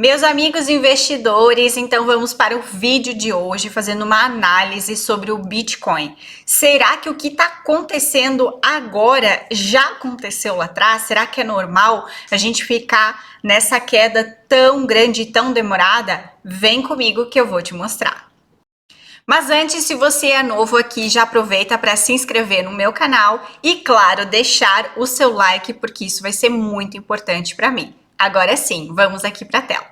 Meus amigos investidores, então vamos para o vídeo de hoje fazendo uma análise sobre o Bitcoin. Será que o que está acontecendo agora já aconteceu lá atrás? Será que é normal a gente ficar nessa queda tão grande e tão demorada? Vem comigo que eu vou te mostrar. Mas antes, se você é novo aqui, já aproveita para se inscrever no meu canal e, claro, deixar o seu like, porque isso vai ser muito importante para mim. Agora sim, vamos aqui para a tela.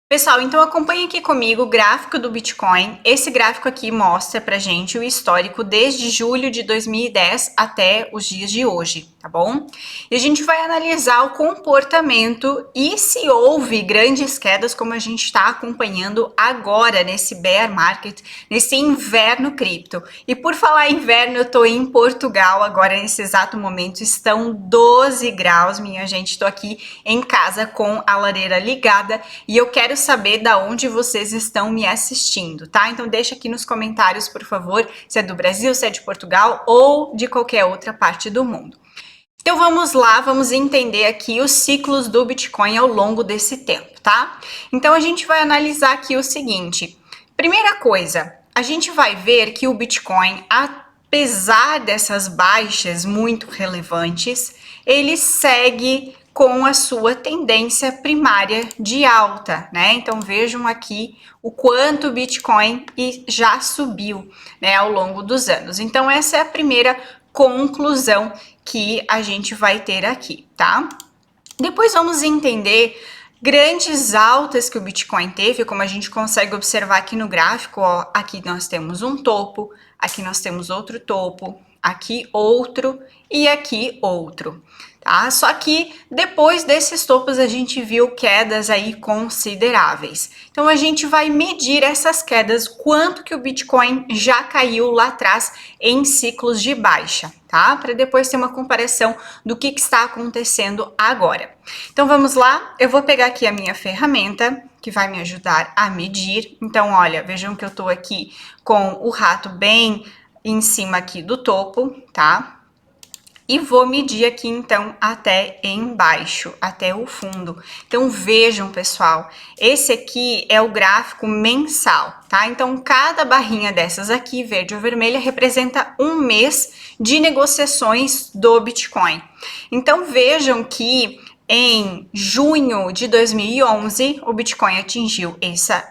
Pessoal, então acompanhe aqui comigo o gráfico do Bitcoin. Esse gráfico aqui mostra pra gente o histórico desde julho de 2010 até os dias de hoje, tá bom? E a gente vai analisar o comportamento e se houve grandes quedas como a gente está acompanhando agora nesse bear market, nesse inverno cripto. E por falar em inverno, eu tô em Portugal agora nesse exato momento, estão 12 graus, minha gente, tô aqui em casa com a lareira ligada e eu quero saber da onde vocês estão me assistindo, tá? Então deixa aqui nos comentários, por favor, se é do Brasil, se é de Portugal ou de qualquer outra parte do mundo. Então vamos lá, vamos entender aqui os ciclos do Bitcoin ao longo desse tempo, tá? Então a gente vai analisar aqui o seguinte. Primeira coisa, a gente vai ver que o Bitcoin, apesar dessas baixas muito relevantes, ele segue com a sua tendência primária de alta, né? Então vejam aqui o quanto o Bitcoin já subiu, né, ao longo dos anos. Então essa é a primeira conclusão que a gente vai ter aqui, tá? Depois vamos entender grandes altas que o Bitcoin teve, como a gente consegue observar aqui no gráfico, ó, aqui nós temos um topo, aqui nós temos outro topo, aqui outro e aqui outro, tá? Só que depois desses topos a gente viu quedas aí consideráveis. Então a gente vai medir essas quedas, quanto que o Bitcoin já caiu lá atrás em ciclos de baixa, tá? Para depois ter uma comparação do que está acontecendo agora. Então vamos lá, eu vou pegar aqui a minha ferramenta que vai me ajudar a medir. Então olha, vejam que eu tô aqui com o rato bem em cima aqui do topo, tá? E vou medir aqui, então, até embaixo, até o fundo. Então, vejam, pessoal, esse aqui é o gráfico mensal, tá? Então, cada barrinha dessas aqui, verde ou vermelha, representa um mês de negociações do Bitcoin. Então, vejam que em junho de 2011, o Bitcoin atingiu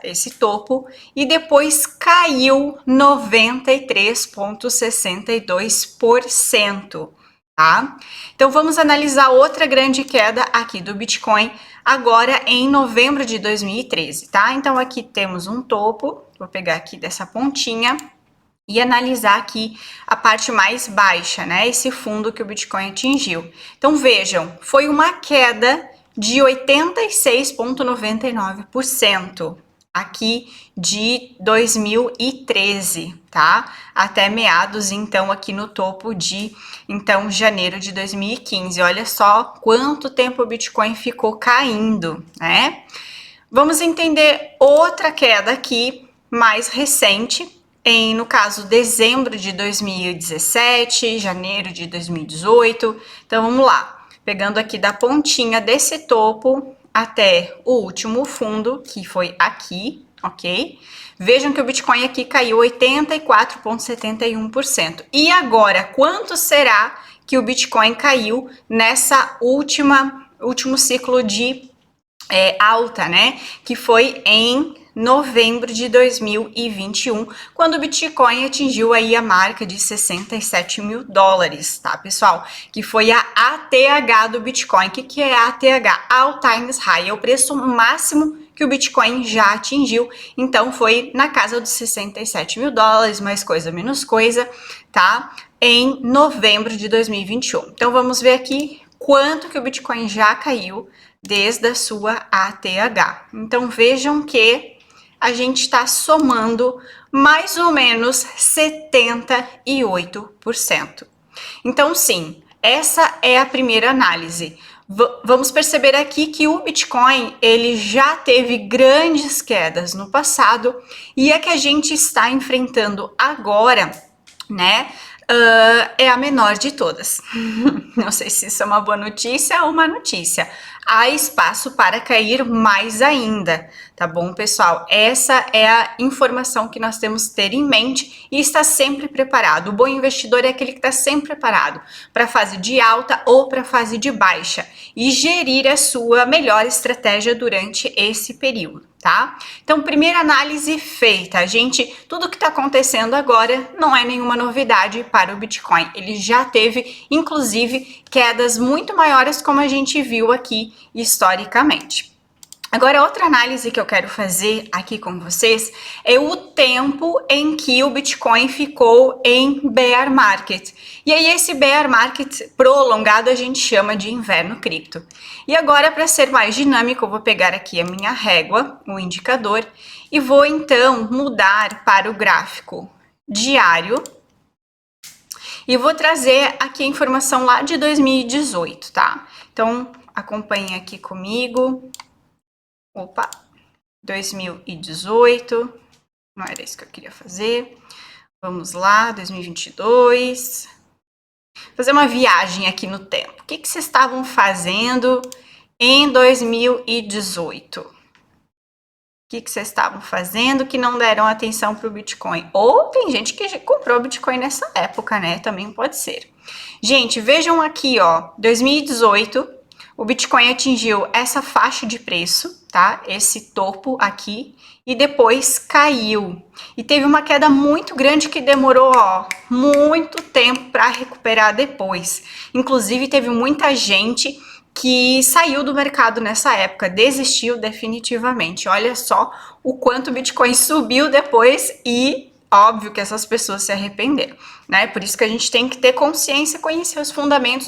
esse topo e depois caiu 93,62%, tá? Então vamos analisar outra grande queda aqui do Bitcoin agora em novembro de 2013, tá? Então aqui temos um topo, vou pegar aqui dessa pontinha e analisar aqui a parte mais baixa, né? Esse fundo que o Bitcoin atingiu. Então vejam, foi uma queda de 86,99% aqui de 2013, tá? Até meados, então, aqui no topo de, então, janeiro de 2015. Olha só quanto tempo o Bitcoin ficou caindo, né? Vamos entender outra queda aqui, mais recente, no caso, dezembro de 2017, janeiro de 2018. Então, vamos lá. Pegando aqui da pontinha desse topo até o último fundo, que foi aqui, ok? Vejam que o Bitcoin aqui caiu 84,71%. E agora, quanto será que o Bitcoin caiu nessa último ciclo de alta, né? Que foi em novembro de 2021, quando o Bitcoin atingiu aí a marca de 67 mil dólares, tá, pessoal? Que foi a ATH do Bitcoin. O que é a ATH? All Times High, é o preço máximo que o Bitcoin já atingiu, então foi na casa dos 67 mil dólares, mais coisa, menos coisa, tá? Em novembro de 2021. Então vamos ver aqui quanto que o Bitcoin já caiu desde a sua ATH. Então vejam que a gente está somando mais ou menos 78%. Então sim, essa é a primeira análise. Vamos perceber aqui que o Bitcoin ele já teve grandes quedas no passado e a que a gente está enfrentando agora, né? É a menor de todas. Não sei se isso é uma boa notícia ou uma notícia. há espaço para cair mais ainda, tá bom, pessoal? Essa é a informação que nós temos que ter em mente e estar sempre preparado. O bom investidor é aquele que está sempre preparado para a fase de alta ou para a fase de baixa e gerir a sua melhor estratégia durante esse período, tá? Então, primeira análise feita, gente, tudo que está acontecendo agora não é nenhuma novidade para o Bitcoin. Ele já teve, inclusive, quedas muito maiores, como a gente viu aqui historicamente. Agora, outra análise que eu quero fazer aqui com vocês é o tempo em que o Bitcoin ficou em bear market. E aí, esse bear market prolongado a gente chama de inverno cripto. E agora, para ser mais dinâmico, eu vou pegar aqui a minha régua, o indicador, e vou então mudar para o gráfico diário. E vou trazer aqui a informação lá de 2018, tá? Então, acompanhe aqui comigo. Opa, 2018, não era isso que eu queria fazer. Vamos lá, 2022. Fazer uma viagem aqui no tempo. O que vocês estavam fazendo em 2018? O que vocês estavam fazendo que não deram atenção para o Bitcoin? Ou tem gente que comprou Bitcoin nessa época, né? Também pode ser. Gente, vejam aqui, ó, 2018, o Bitcoin atingiu essa faixa de preço, tá? Esse topo aqui, e depois caiu. E teve uma queda muito grande que demorou, ó, muito tempo para recuperar depois. Inclusive, teve muita gente que saiu do mercado nessa época, desistiu definitivamente. Olha só o quanto o Bitcoin subiu depois e óbvio que essas pessoas se arrependeram, né? Por isso que a gente tem que ter consciência, conhecer os fundamentos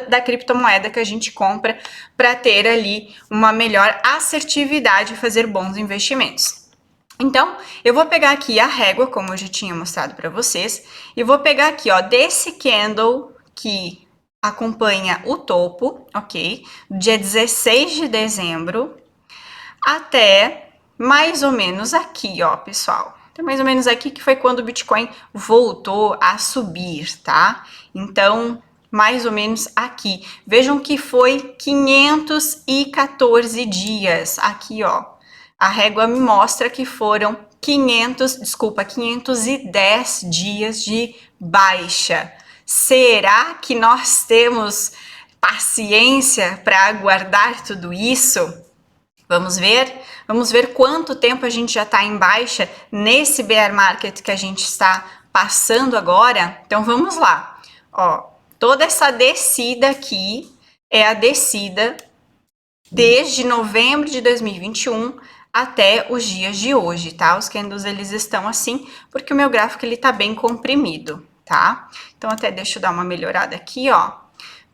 da criptomoeda que a gente compra para ter ali uma melhor assertividade e fazer bons investimentos. Então, eu vou pegar aqui a régua, como eu já tinha mostrado para vocês, e vou pegar aqui, ó, desse candle que acompanha o topo, ok? Dia 16 de dezembro até mais ou menos aqui, ó, pessoal. Então, mais ou menos aqui que foi quando o Bitcoin voltou a subir, tá? Então, mais ou menos aqui. Vejam que foi 514 dias. Aqui, ó. A régua me mostra que foram 510 dias de baixa. Será que nós temos paciência para aguardar tudo isso? Vamos ver quanto tempo a gente já está em baixa nesse bear market que a gente está passando agora. Então vamos lá, ó, toda essa descida aqui é a descida desde novembro de 2021 até os dias de hoje, tá? Os candles eles estão assim porque o meu gráfico ele tá bem comprimido, tá? Então até deixa eu dar uma melhorada aqui, ó,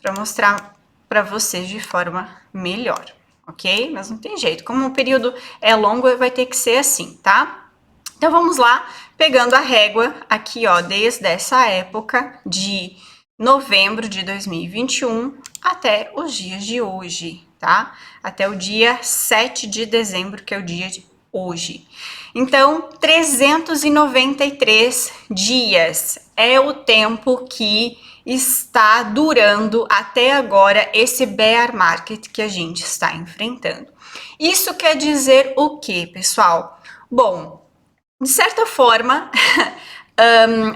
para mostrar para vocês de forma melhor. Ok? Mas não tem jeito. Como o período é longo, vai ter que ser assim, tá? Então, vamos lá, pegando a régua aqui, ó, desde essa época de novembro de 2021 até os dias de hoje, tá? Até o dia 7 de dezembro, que é o dia de hoje. Então, 393 dias é o tempo que está durando até agora esse bear market que a gente está enfrentando. Isso quer dizer o quê, pessoal? Bom, de certa forma,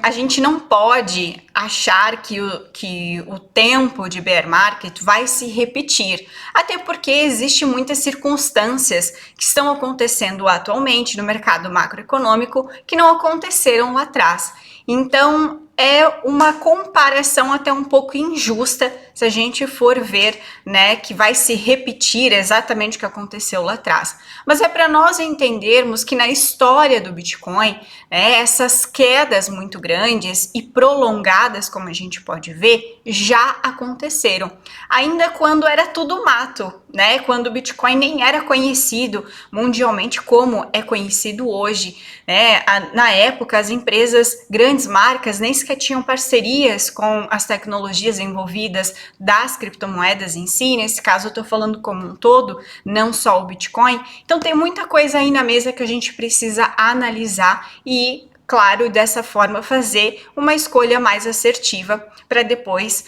a gente não pode achar que o tempo de bear market vai se repetir, até porque existem muitas circunstâncias que estão acontecendo atualmente no mercado macroeconômico que não aconteceram lá atrás. Então, é uma comparação até um pouco injusta se a gente for ver, né, que vai se repetir exatamente o que aconteceu lá atrás. Mas é para nós entendermos que na história do Bitcoin, né, essas quedas muito grandes e prolongadas, como a gente pode ver, já aconteceram. Ainda quando era tudo mato, né, quando o Bitcoin nem era conhecido mundialmente como é conhecido hoje, né, na época as empresas, grandes marcas, nem sequer tinham parcerias com as tecnologias envolvidas das criptomoedas em si, nesse caso eu estou falando como um todo, não só o Bitcoin. Então tem muita coisa aí na mesa que a gente precisa analisar e claro, dessa forma fazer uma escolha mais assertiva para depois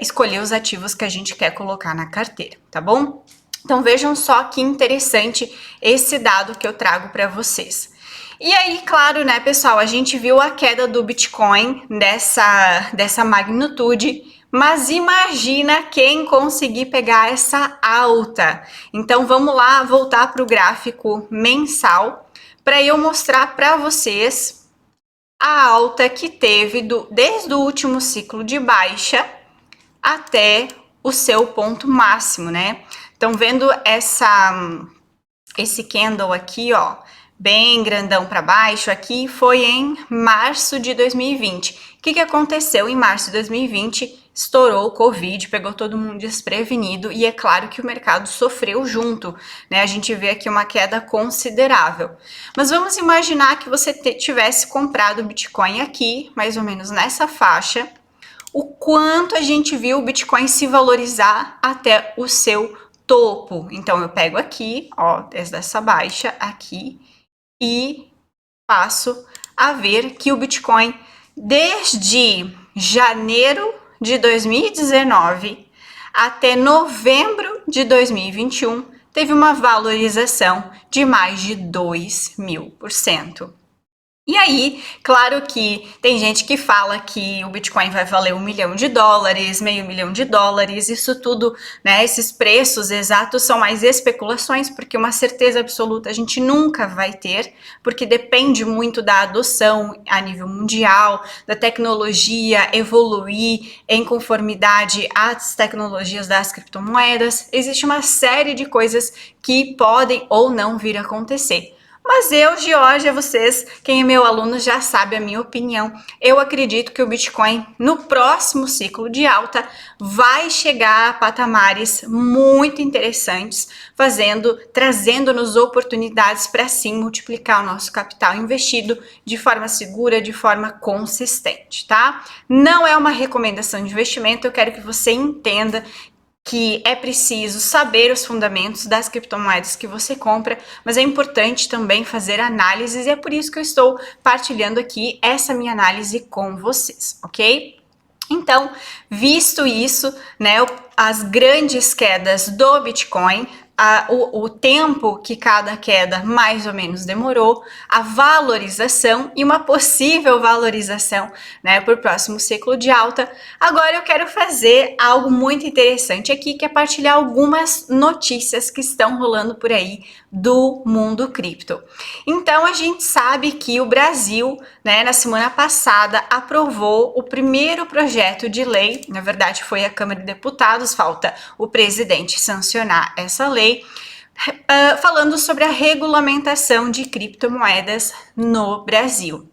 escolher os ativos que a gente quer colocar na carteira, tá bom? Então vejam só que interessante esse dado que eu trago para vocês. E aí, claro, né, pessoal, a gente viu a queda do Bitcoin dessa magnitude, mas imagina quem conseguir pegar essa alta. Então vamos lá voltar para o gráfico mensal para eu mostrar para vocês a alta que teve desde o último ciclo de baixa até o seu ponto máximo, né? Então, vendo esse candle aqui, ó, bem grandão para baixo, aqui foi em março de 2020. O que aconteceu em março de 2020? Estourou o Covid, pegou todo mundo desprevenido e é claro que o mercado sofreu junto, né? A gente vê aqui uma queda considerável. Mas vamos imaginar que você tivesse comprado o Bitcoin aqui, mais ou menos nessa faixa, o quanto a gente viu o Bitcoin se valorizar até o seu topo. Então eu pego aqui, ó, desde essa baixa aqui e passo a ver que o Bitcoin desde janeiro de 2019 até novembro de 2021 teve uma valorização de mais de 2.000%. E aí, claro que tem gente que fala que o Bitcoin vai valer $1 milhão, $500 mil, isso tudo, né, esses preços exatos são mais especulações, porque uma certeza absoluta a gente nunca vai ter, porque depende muito da adoção a nível mundial, da tecnologia evoluir em conformidade às tecnologias das criptomoedas, existe uma série de coisas que podem ou não vir a acontecer. Mas eu, Georgia, vocês, quem é meu aluno já sabe a minha opinião. Eu acredito que o Bitcoin, no próximo ciclo de alta, vai chegar a patamares muito interessantes, trazendo-nos oportunidades para sim multiplicar o nosso capital investido de forma segura, de forma consistente, tá? Não é uma recomendação de investimento, eu quero que você entenda que é preciso saber os fundamentos das criptomoedas que você compra, mas é importante também fazer análises e é por isso que eu estou partilhando aqui essa minha análise com vocês, ok? Então, visto isso, né, as grandes quedas do Bitcoin, o tempo que cada queda mais ou menos demorou, a valorização e uma possível valorização, né, por próximo ciclo de alta. Agora eu quero fazer algo muito interessante aqui, que é partilhar algumas notícias que estão rolando por aí do mundo cripto. Então a gente sabe que o Brasil, né, na semana passada aprovou o primeiro projeto de lei, na verdade foi a Câmara de Deputados, falta o presidente sancionar essa lei, falando sobre a regulamentação de criptomoedas no Brasil.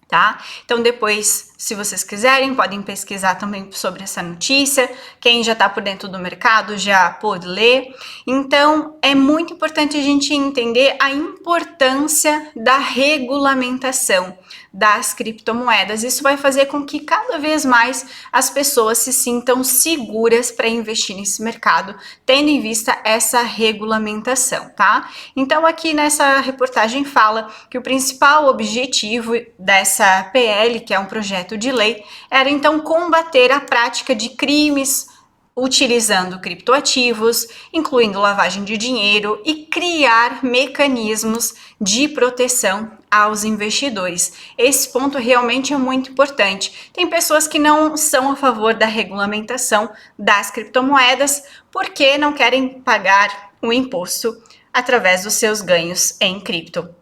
Tá? Então depois, se vocês quiserem, podem pesquisar também sobre essa notícia. Quem já está por dentro do mercado já pôde ler. Então é muito importante a gente entender a importância da regulamentação das criptomoedas. Isso vai fazer com que cada vez mais as pessoas se sintam seguras para investir nesse mercado, tendo em vista essa regulamentação, tá? Então aqui nessa reportagem fala que o principal objetivo dessa PL, que é um projeto de lei, era então combater a prática de crimes utilizando criptoativos, incluindo lavagem de dinheiro e criar mecanismos de proteção aos investidores. Esse ponto realmente é muito importante. Tem pessoas que não são a favor da regulamentação das criptomoedas porque não querem pagar o imposto através dos seus ganhos em cripto.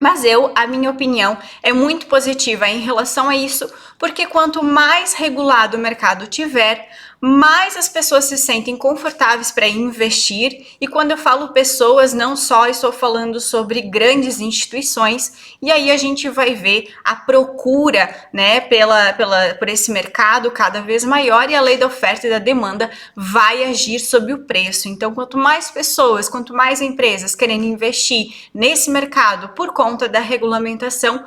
Mas a minha opinião é muito positiva em relação a isso, porque quanto mais regulado o mercado tiver, mais as pessoas se sentem confortáveis para investir. E quando eu falo pessoas, não só estou falando sobre grandes instituições, e aí a gente vai ver a procura, né, por esse mercado cada vez maior, e a lei da oferta e da demanda vai agir sobre o preço. Então, quanto mais pessoas, quanto mais empresas querendo investir nesse mercado por conta da regulamentação,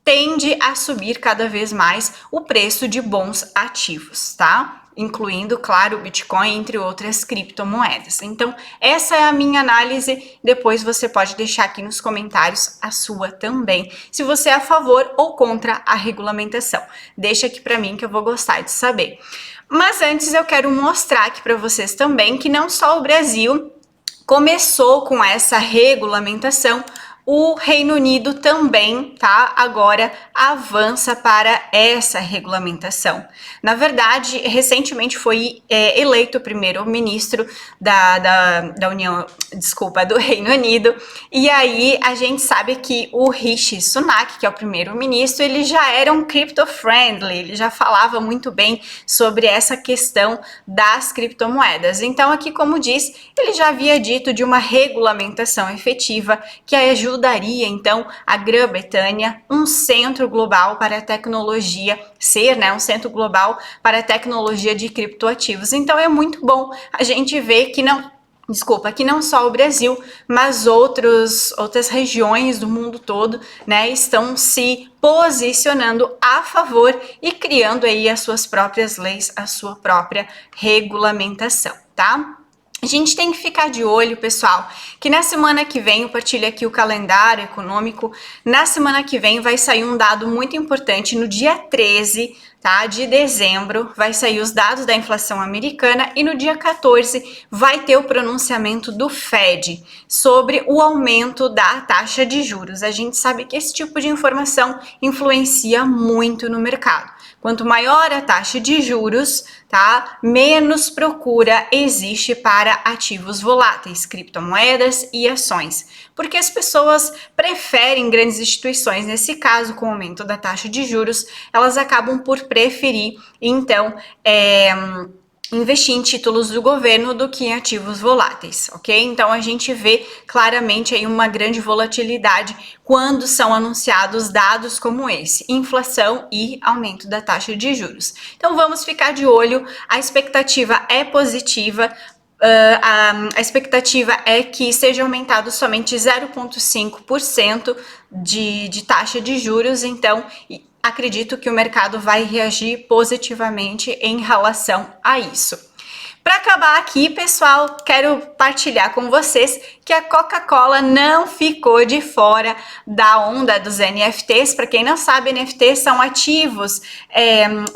tende a subir cada vez mais o preço de bons ativos, tá? incluindo, claro, o Bitcoin, entre outras criptomoedas. Então, essa é a minha análise. Depois você pode deixar aqui nos comentários a sua também, se você é a favor ou contra a regulamentação. Deixa aqui para mim que eu vou gostar de saber. Mas antes eu quero mostrar aqui para vocês também que não só o Brasil começou com essa regulamentação, o Reino Unido também, tá? Agora avança para essa regulamentação. Na verdade, recentemente foi eleito o primeiro-ministro da União, desculpa, do Reino Unido. E aí a gente sabe que o Rishi Sunak, que é o primeiro-ministro, ele já era um crypto-friendly, ele já falava muito bem sobre essa questão das criptomoedas. Então aqui, como diz, ele já havia dito de uma regulamentação efetiva que ajudaria então a Grã-Bretanha um centro global para a tecnologia, um centro global para a tecnologia de criptoativos. Então é muito bom a gente ver que não só o Brasil, mas outras regiões do mundo todo, né, estão se posicionando a favor e criando aí as suas próprias leis, a sua própria regulamentação, tá? A gente tem que ficar de olho, pessoal, que na semana que vem, eu partilho aqui o calendário econômico, na semana que vem vai sair um dado muito importante, no dia 13, tá, de dezembro, vai sair os dados da inflação americana e no dia 14 vai ter o pronunciamento do Fed sobre o aumento da taxa de juros. A gente sabe que esse tipo de informação influencia muito no mercado. Quanto maior a taxa de juros, tá, menos procura existe para ativos voláteis, criptomoedas e ações, porque as pessoas preferem grandes instituições. Nesse caso, com o aumento da taxa de juros, elas acabam por preferir, então, investir em títulos do governo do que em ativos voláteis, ok? Então a gente vê claramente aí uma grande volatilidade quando são anunciados dados como esse, inflação e aumento da taxa de juros. Então vamos ficar de olho, a expectativa é positiva. A expectativa é que seja aumentado somente 0,5% de taxa de juros, então acredito que o mercado vai reagir positivamente em relação a isso. Para acabar aqui, pessoal, quero partilhar com vocês que a Coca-Cola não ficou de fora da onda dos NFTs. Para quem não sabe, NFTs são ativos,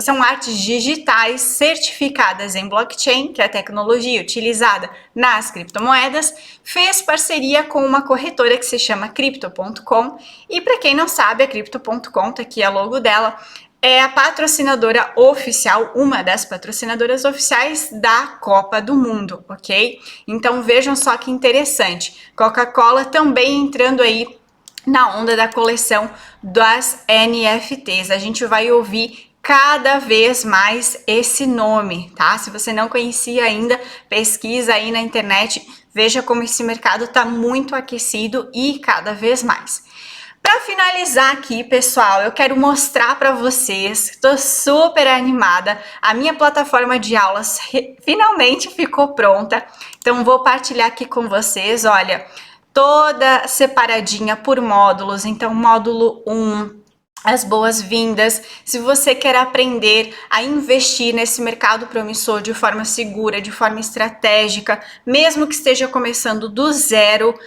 são artes digitais certificadas em blockchain, que é a tecnologia utilizada nas criptomoedas. Fez parceria com uma corretora que se chama Crypto.com. E para quem não sabe, a Crypto.com, tá aqui a logo dela, é a patrocinadora oficial, uma das patrocinadoras oficiais da Copa do Mundo, ok? Então vejam só que interessante, Coca-Cola também entrando aí na onda da coleção das NFTs. A gente vai ouvir cada vez mais esse nome, tá? Se você não conhecia ainda, pesquisa aí na internet, veja como esse mercado está muito aquecido e cada vez mais. Para finalizar aqui, pessoal, eu quero mostrar para vocês, estou super animada, a minha plataforma de aulas finalmente ficou pronta, então vou partilhar aqui com vocês, olha, toda separadinha por módulos. Então módulo 1, as boas-vindas, se você quer aprender a investir nesse mercado promissor de forma segura, de forma estratégica, mesmo que esteja começando do zero,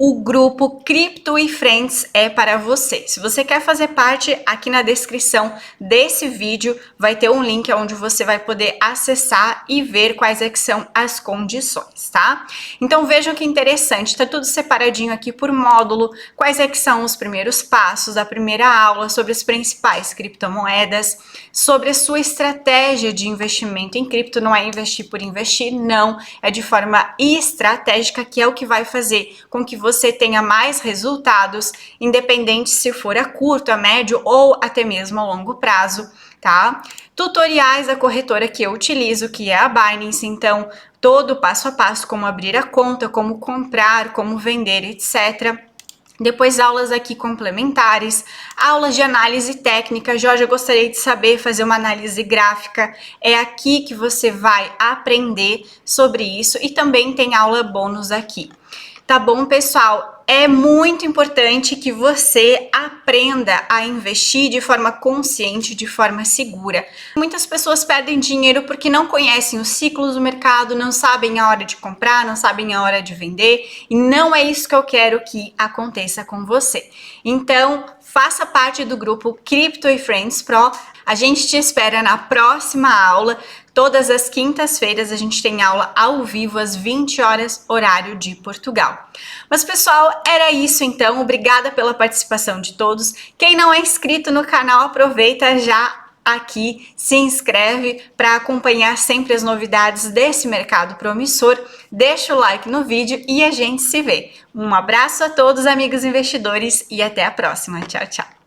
o grupo Crypto e Friends é para você. Se você quer fazer parte, aqui na descrição desse vídeo vai ter um link onde você vai poder acessar e ver quais é que são as condições, tá? Então vejam que interessante, tá tudo separadinho aqui por módulo, quais é que são os primeiros passos da primeira aula sobre as principais criptomoedas, sobre a sua estratégia de investimento em cripto. Não é investir por investir, não, é de forma estratégica, que é o que vai fazer com que você tenha mais resultados, independente se for a curto, a médio ou até mesmo a longo prazo, tá? Tutoriais da corretora que eu utilizo, que é a Binance, então todo passo a passo, como abrir a conta, como comprar, como vender, etc. Depois aulas aqui complementares, aulas de análise técnica. Jorge, eu gostaria de saber fazer uma análise gráfica. É aqui que você vai aprender sobre isso, e também tem aula bônus aqui. Tá bom, pessoal? É muito importante que você aprenda a investir de forma consciente, de forma segura. Muitas pessoas perdem dinheiro porque não conhecem os ciclos do mercado, não sabem a hora de comprar, não sabem a hora de vender, e não é isso que eu quero que aconteça com você. Então, faça parte do grupo Crypto e Friends Pro. A gente te espera na próxima aula. Todas as quintas-feiras a gente tem aula ao vivo às 20 horas, horário de Portugal. Mas, pessoal, era isso então. Obrigada pela participação de todos. Quem não é inscrito no canal, aproveita já aqui, se inscreve para acompanhar sempre as novidades desse mercado promissor. Deixa o like no vídeo e a gente se vê. Um abraço a todos, amigos investidores, e até a próxima. Tchau, tchau.